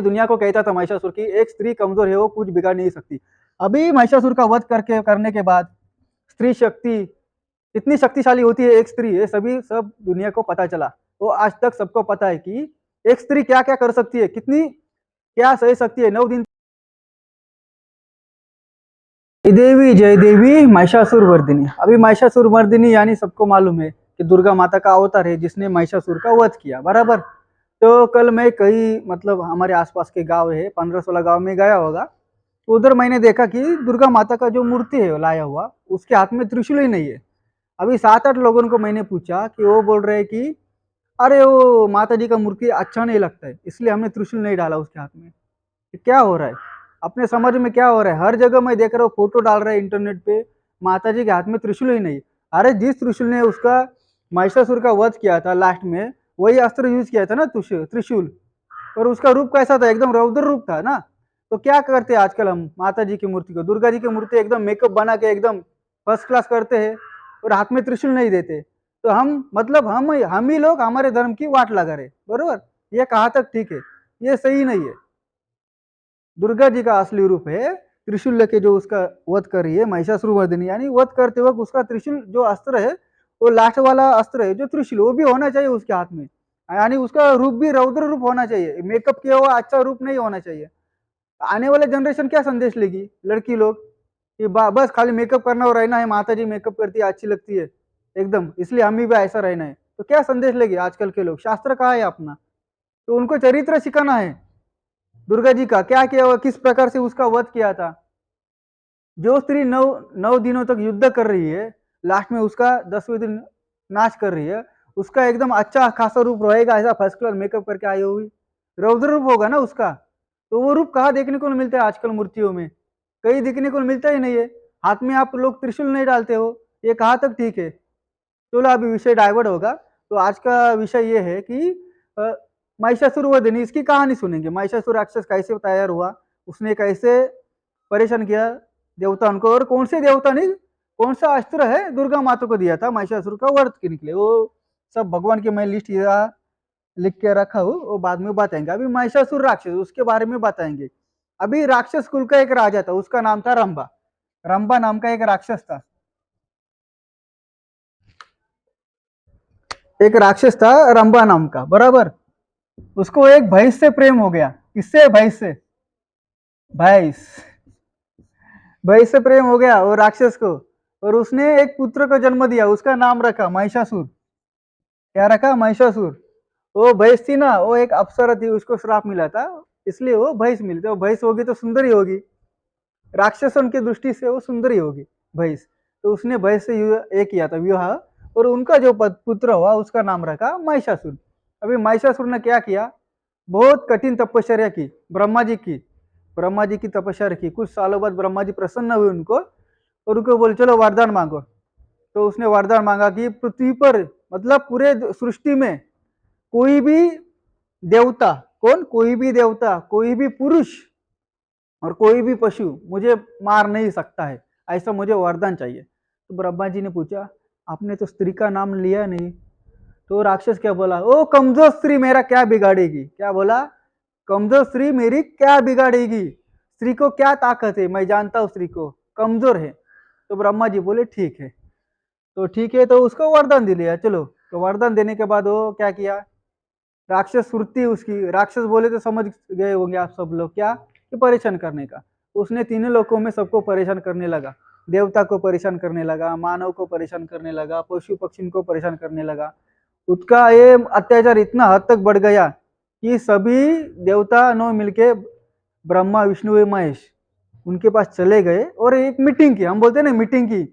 दुनिया को कहता था महिषासुर की एक स्त्री कमजोर है, वो कुछ बिगाड़ नहीं सकती। अभी महिषासुर का वध करने के बाद स्त्री शक्ति इतनी शक्तिशाली होती है, एक स्त्री है, सभी सब दुनिया को पता चला। तो आज तक सबको पता है कि एक स्त्री क्या क्या कर सकती है, कितनी क्या सह सकती है 9 दिन। जय देवी महिषासुर वर्धिनी। अभी महिषासुर वर्धिनी यानी सबको मालूम है कि दुर्गा माता का अवतार है जिसने महिषासुर का वध किया, बराबर। तो कल मैं कई मतलब हमारे आसपास के गांव है, 15-16 गांव में गया होगा, तो उधर मैंने देखा कि दुर्गा माता का जो मूर्ति है लाया हुआ, उसके हाथ में त्रिशूल ही नहीं है। अभी 7-8 लोगों को मैंने पूछा कि वो बोल रहे हैं कि अरे वो माता जी का मूर्ति अच्छा नहीं लगता है, इसलिए हमने त्रिशूल नहीं डाला उसके हाथ में। क्या हो रहा है अपने समाज में, क्या हो रहा है? हर जगह मैं देख रहा हूँ फोटो डाल रहे हैं इंटरनेट पे, माता जी के हाथ में त्रिशूल ही नहीं। अरे जिस त्रिशूल ने उसका महिषासुर का वध किया था लास्ट में, वही अस्त्र यूज किया था ना, त्रिशूल। और उसका रूप कैसा था? एकदम रौद्र रूप था ना। तो क्या करते हैं आजकल हम माता जी की मूर्ति को, दुर्गा जी की मूर्ति एकदम मेकअप बना के एकदम फर्स्ट क्लास करते हैं और हाथ में त्रिशूल नहीं देते। तो हम मतलब हम ही लोग हमारे धर्म की वाट लगा रहे, बरोबर। ये कहाँ तक ठीक है? ये सही नहीं है। दुर्गा जी का असली रूप है त्रिशूल लेके जो उसका वध कर रही है महिषासुर वर्धिनी, यानी वध करते वक्त उसका त्रिशूल जो अस्त्र है, वो लास्ट वाला अस्त्र है जो त्रिशूल, वो भी होना चाहिए उसके हाथ में। यानी उसका रूप भी रौद्र रूप होना चाहिए, मेकअप किया हुआ अच्छा रूप नहीं होना चाहिए। आने वाले जनरेशन क्या संदेश लेगी लड़की लोग कि बस खाली मेकअप करना और रहना है, माता जी मेकअप करती है अच्छी लगती है एकदम, इसलिए हमें भी ऐसा रहना है। तो क्या संदेश लेगी आजकल के लोग? शास्त्र कहाँ है अपना? तो उनको चरित्र सिखाना है दुर्गा जी का क्या किया हुआ, किस प्रकार से उसका वध किया था। जो स्त्री 9 दिनों तक युद्ध कर रही है, लास्ट में उसका 10वें दिन नाश कर रही है, उसका एकदम अच्छा खासा रूप रहेगा, ऐसा फर्स्ट क्लास मेकअप करके आई होगी, रौद्र रूप होगा ना उसका। तो वो रूप कहाँ देखने को मिलता है आजकल मूर्तियों में? कहीं दिखने को मिलता ही नहीं है। हाथ में आप लोग त्रिशूल नहीं डालते हो, ये कहाँ तक ठीक है? चलो अभी विषय डाइवर्ट होगा। तो आज का विषय ये है कि अ, महिषासुर वधिनी, इसकी कहानी सुनेंगे। महिषासुर राक्षस कैसे तैयार हुआ, उसने कैसे परेशान किया देवताओं को, और कौन से देवता ने कौन सा अस्त्र है दुर्गा माता को दिया था महिषासुर का वध के निकले, वो सब भगवान की मैं लिस्ट यहाँ लिख के रखा हूँ, वो बाद में बताएंगे। अभी महिषासुर राक्षस उसके बारे में बताएंगे। अभी राक्षस कुल का एक राजा था, उसका नाम था रंबा। रंबा नाम का एक राक्षस था। एक राक्षस था रंबा नाम का, बराबर। उसको एक भैंस से प्रेम हो गया। किससे? भैंस से। भैंस भैंस से प्रेम हो गया वो राक्षस को, और उसने एक पुत्र को जन्म दिया, उसका नाम रखा महिषासुर। क्या रखा? महिषासुर। वो भैंस थी ना, वो एक अप्सरा थी, उसको श्राप मिला था, इसलिए वो भैंस मिली। तो भैंस होगी तो सुंदर ही होगी, राक्षसों की दृष्टि से वो सुंदर ही होगी भैंस। तो उसने भैंस से ये किया था विवाह, और उनका जो पुत्र हुआ उसका नाम रखा महिषासुर। अभी महिषासुर ने क्या किया? बहुत कठिन तपस्या की, ब्रह्मा जी की। ब्रह्मा जी की तपस्या रखी, कुछ सालों बाद ब्रह्मा जी प्रसन्न हुए उनको, और उनको बोले चलो वरदान मांगो। तो उसने वरदान मांगा कि पृथ्वी पर, मतलब पूरे सृष्टि में, कोई भी देवता, कौन? कोई भी देवता, कोई भी पुरुष और कोई भी पशु मुझे मार नहीं सकता है, ऐसा मुझे वरदान चाहिए। तो ब्रह्मा जी ने पूछा, आपने तो स्त्री का नाम लिया नहीं। तो राक्षस क्या बोला? ओ कमजोर स्त्री मेरा क्या बिगाड़ेगी? क्या बोला? कमजोर स्त्री मेरी क्या बिगाड़ेगी? स्त्री को क्या ताकत है, मैं जानता हूँ स्त्री को, कमजोर है। तो ब्रह्मा जी बोले ठीक है। तो ठीक है, तो उसको वरदान दे लिया। चलो, तो वरदान देने के बाद वो क्या किया? राक्षस सुरती उसकी, राक्षस बोले तो समझ गए होंगे आप सब लोग, क्या कि परेशान करने का। उसने तीनों लोकों में सबको परेशान करने लगा, देवता को परेशान करने लगा, मानव को परेशान करने लगा, पशु पक्षी को परेशान करने लगा। उसका ये अत्याचार इतना हद तक बढ़ गया कि सभी देवता नो मिलके, ब्रह्मा विष्णु महेश, उनके पास चले गए और एक मीटिंग की, हम बोलते हैं ना मीटिंग की,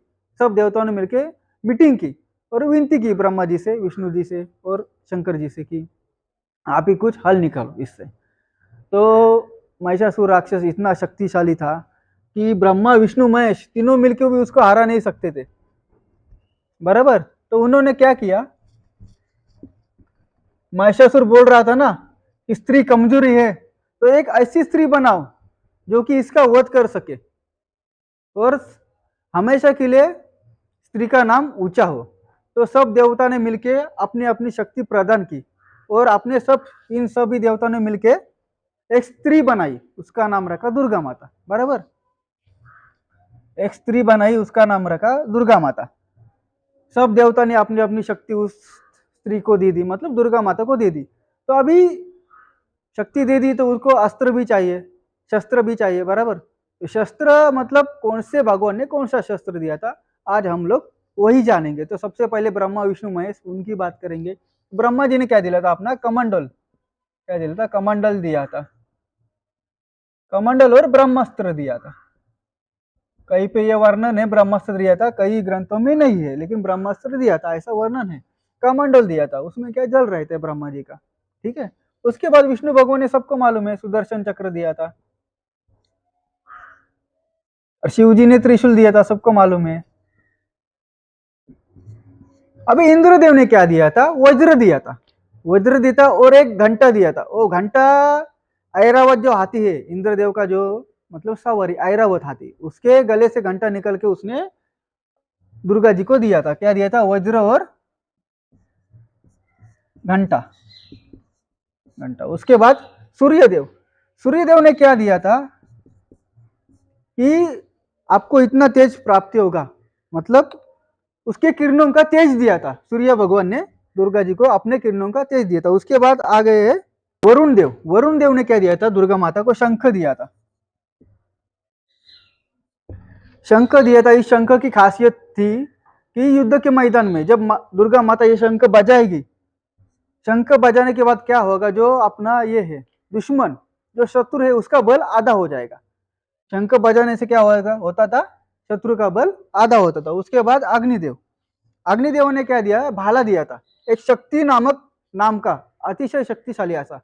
सब देवताओं ने मिलके मीटिंग की और विनती की ब्रह्मा जी से, विष्णु जी से और शंकर जी से कि आप ही कुछ हल निकालो इससे। तो महिषासुर राक्षस इतना शक्तिशाली था कि ब्रह्मा विष्णु महेश तीनों मिलकर भी उसको हरा नहीं सकते थे, बराबर। तो उन्होंने क्या किया? महिषासुर बोल रहा था ना कि स्त्री कमजोरी है, तो एक ऐसी स्त्री बनाओ जो कि इसका वध कर सके और हमेशा के लिए स्त्री का नाम ऊंचा हो। तो सब देवता ने मिलके अपनी अपनी शक्ति प्रदान की, और अपने सब इन सभी देवताओं ने मिलके एक स्त्री बनाई, उसका नाम रखा दुर्गा माता, बराबर। एक स्त्री बनाई, उसका नाम रखा दुर्गा माता। सब देवता ने अपनी अपनी शक्ति उस स्त्री को दे दी, मतलब दुर्गा माता को दे दी। तो अभी शक्ति दे दी तो उसको अस्त्र भी चाहिए, शस्त्र भी चाहिए, बराबर। तो शस्त्र मतलब कौन से भगवान ने कौन सा शस्त्र दिया था, आज हम लोग वही जानेंगे। तो सबसे पहले ब्रह्मा विष्णु महेश उनकी बात करेंगे। ब्रह्मा जी ने क्या दिया था, अपना कमंडल, क्या दिया था, कमंडल दिया था। कमंडल और ब्रह्मास्त्र दिया था। कहीं पे यह वर्णन है ब्रह्मास्त्र दिया था, कई ग्रंथों में नहीं है, लेकिन ब्रह्मास्त्र दिया था ऐसा वर्णन है। कमंडल दिया था, उसमें क्या जल रहे थे ब्रह्मा जी का, ठीक है। उसके बाद विष्णु भगवान ने, सबको मालूम है, सुदर्शन चक्र दिया था। और शिव जी ने त्रिशूल दिया था, सबको मालूम है। अभी इंद्रदेव ने क्या दिया था, वज्र दिया था। वज्र दिया था और एक घंटा दिया था। वो घंटा ऐरावत जो हाथी है इंद्रदेव का, जो मतलब सवारी ऐरावत हाथी, उसके गले से घंटा निकल के उसने दुर्गा जी को दिया था। क्या दिया था, वज्र और घंटा, घंटा। उसके बाद सूर्यदेव, सूर्यदेव ने क्या दिया था कि आपको इतना तेज प्राप्ति होगा, मतलब उसके किरणों का तेज दिया था। सूर्य भगवान ने दुर्गा जी को अपने किरणों का तेज दिया था। उसके बाद आ गए वरुण देव। वरुण देव ने क्या दिया था, दुर्गा माता को शंख दिया था। शंख दिया था। इस शंख की खासियत थी कि युद्ध के मैदान में जब दुर्गा माता ये शंख बजाएगी, शंख बजाने के बाद क्या होगा, जो अपना ये है दुश्मन, जो शत्रु है, उसका बल आधा हो जाएगा। शंख बजाने से क्या होगा, होता था, शत्रु का बल आधा होता था। उसके बाद अग्निदेव, अग्निदेव ने क्या दिया, भाला दिया था। एक शक्ति नामक नाम का अतिशय शक्तिशाली ऐसा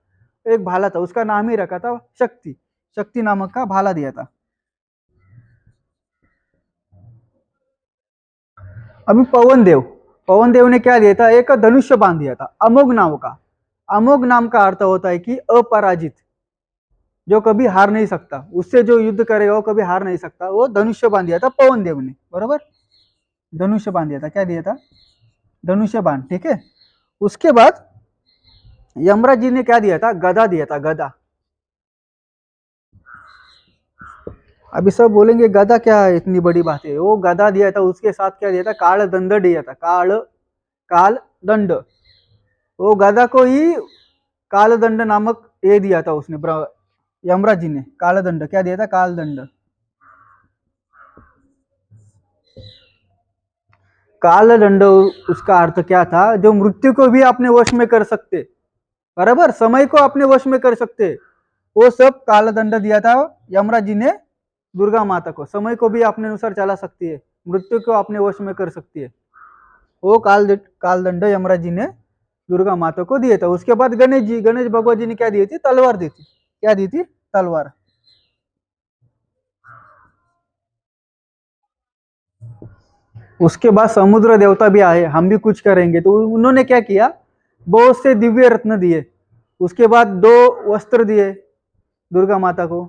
एक भाला था, उसका नाम ही रखा था शक्ति। शक्ति नामक का भाला दिया था। अभी पवन देव, पवन देव ने क्या दिया था, एक धनुष्य बांध दिया था अमोघ नाम का। अमोघ नाम का अर्थ होता है कि अपराजित, जो कभी हार नहीं सकता, उससे जो युद्ध करेगा वो कभी हार नहीं सकता। वो धनुष्य बांध दिया था पवन देव ने, बराबर। धनुष्य बांध दिया था, क्या दिया था, धनुष्य बांध, ठीक है। उसके बाद यमराज जी ने क्या दिया था, गदा दिया था, गदा। अभी सब बोलेंगे गदा क्या है, इतनी बड़ी बात है। वो गदा दिया था, उसके साथ क्या दिया था, काल दंड दिया था, काल दंड। वो गदा को ही काल दंड नामक ये दिया था उसने, यमराज जी ने काल दंड, क्या दिया था, काल दंड। काल दंड उसका अर्थ क्या था, जो मृत्यु को भी अपने वश में कर सकते, बराबर, समय को अपने वश में कर सकते, वो सब काल दंड दिया था यमराज जी ने दुर्गा माता को। समय को भी अपने अनुसार चला सकती है, मृत्यु को अपने वश में कर सकती है। वो काल दंड यमराज जी ने दुर्गा माता को दिए थे। उसके बाद गणेश जी, गणेश भगवान जी ने क्या दी थी, तलवार दी थी। क्या दी थी, तलवार। उसके बाद समुद्र देवता भी आए, हम भी कुछ करेंगे, तो उन्होंने क्या किया, बहुत से दिव्य रत्न दिए। उसके बाद 2 वस्त्र दिए दुर्गा माता को।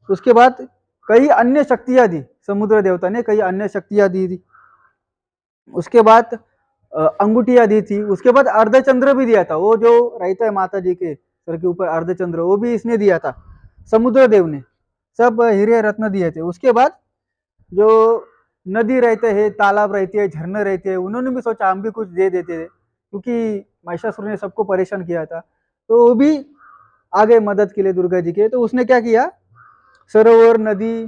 उसके बाद कई अन्य शक्तियां दी, समुद्र देवता ने कई अन्य शक्तियां दी थी। उसके बाद अंगूठियां दी थी। उसके बाद अर्धचंद्र भी दिया था, वो जो रहता है माता जी के सर के ऊपर अर्धचंद्र, वो भी इसने दिया था, समुद्र देव ने। सब हीरे रत्न दिए थे। उसके बाद जो नदी रहते हैं, तालाब रहती है, झरने रहते हैं, उन्होंने भी सोचा हम भी कुछ दे देते थे, क्योंकि महिषासुर ने सबको परेशान किया था। तो वो भी आगे मदद के लिए दुर्गा जी के। तो उसने क्या किया, सरोवर, नदी,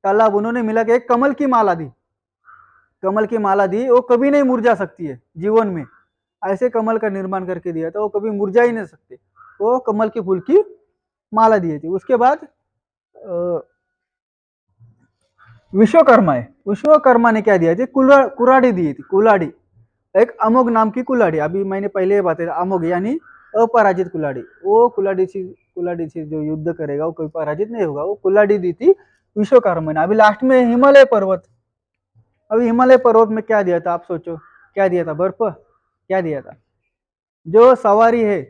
तालाब, उन्होंने मिला के एक कमल की माला दी। कमल की माला दी, वो कभी नहीं मुरझा सकती है जीवन में। ऐसे कमल का निर्माण करके दिया था, वो कभी मुरझा ही नहीं सकते। वो कमल के फूल की माला दी थी। उसके बाद विश्वकर्मा है, विश्वकर्मा ने क्या दिया थी, कुराड़ी दी थी, कुलाड़ी। एक अमोघ नाम की कुलाड़ी, अभी मैंने पहले बताया अमोघ यानी अपराजित कुलाड़ी। वो कुलाड़ी से जो युद्ध करेगा वो कोई पराजित नहीं होगा, वो कुलाड़ी दी थी विश्वकर्मा ने। अभी लास्ट में हिमालय पर्वत। अभी हिमालय पर्वत में क्या दिया था, आप सोचो, क्या दिया था, बर्फ, क्या दिया था, जो सवारी है,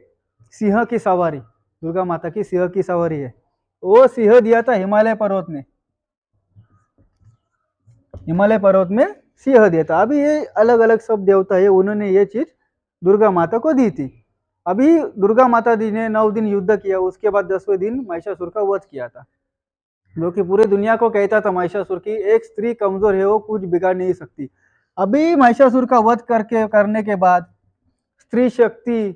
सिंह की सवारी, दुर्गा माता की सिंह की सवारी है, वो सिंह दिया था हिमालय पर्वत में। हिमालय पर्वत में सिंह दिया था। अभी ये अलग अलग सब देवता है, उन्होंने ये चीज दुर्गा माता को दी थी। अभी दुर्गा माता जी ने 9 दिन युद्ध किया, उसके बाद 10वें दिन महिषासुर का वध किया था, जो कि पूरी दुनिया को कहता था महिषासुर की एक स्त्री कमजोर है, वो कुछ बिगाड़ नहीं सकती। अभी महिषासुर का वध करने के बाद स्त्री शक्ति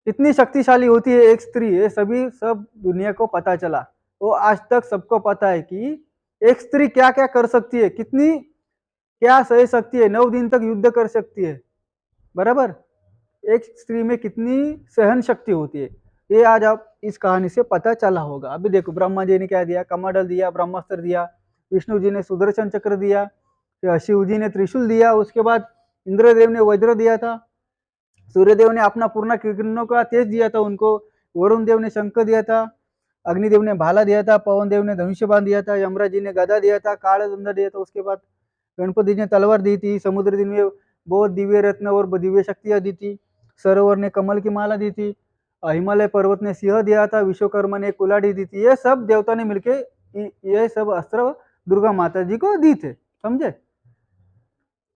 कितनी शक्तिशाली होती है एक स्त्री, ये सभी सब दुनिया को पता चला। वो आज तक सबको पता है कि एक स्त्री क्या क्या कर सकती है, कितनी क्या सह सकती है, 9 दिन तक युद्ध कर सकती है, बराबर। एक स्त्री में कितनी सहन शक्ति होती है, ये आज आप इस कहानी से पता चला होगा। अभी देखो ब्रह्मा जी ने क्या दिया, कमंडल दिया, ब्रह्मास्त्र दिया, विष्णु जी ने सुदर्शन चक्र दिया, शिव जी ने त्रिशूल दिया, उसके बाद इंद्रदेव ने वज्र दिया था, सूर्यदेव ने अपना पूर्ण किरणों का तेज दिया था उनको, वरुण देव ने शंख दिया था, अग्निदेव ने भाला दिया था, पवन देव ने धनुष्य बांध दिया था, यमराज जी ने गदा दिया था, काला धंधा दिया था, उसके बाद गणपति जी ने तलवार दी थी, समुद्र जी ने बहुत दिव्य रत्न और दिव्य शक्तियां दी थी, सरोवर ने कमल की माला दी थी, हिमालय पर्वत ने सिंह दिया था, विश्वकर्मा ने कुल्हाड़ी दी थी। ये सब देवता ने मिलके ये सब अस्त्र दुर्गा माता जी को दी थे, समझे।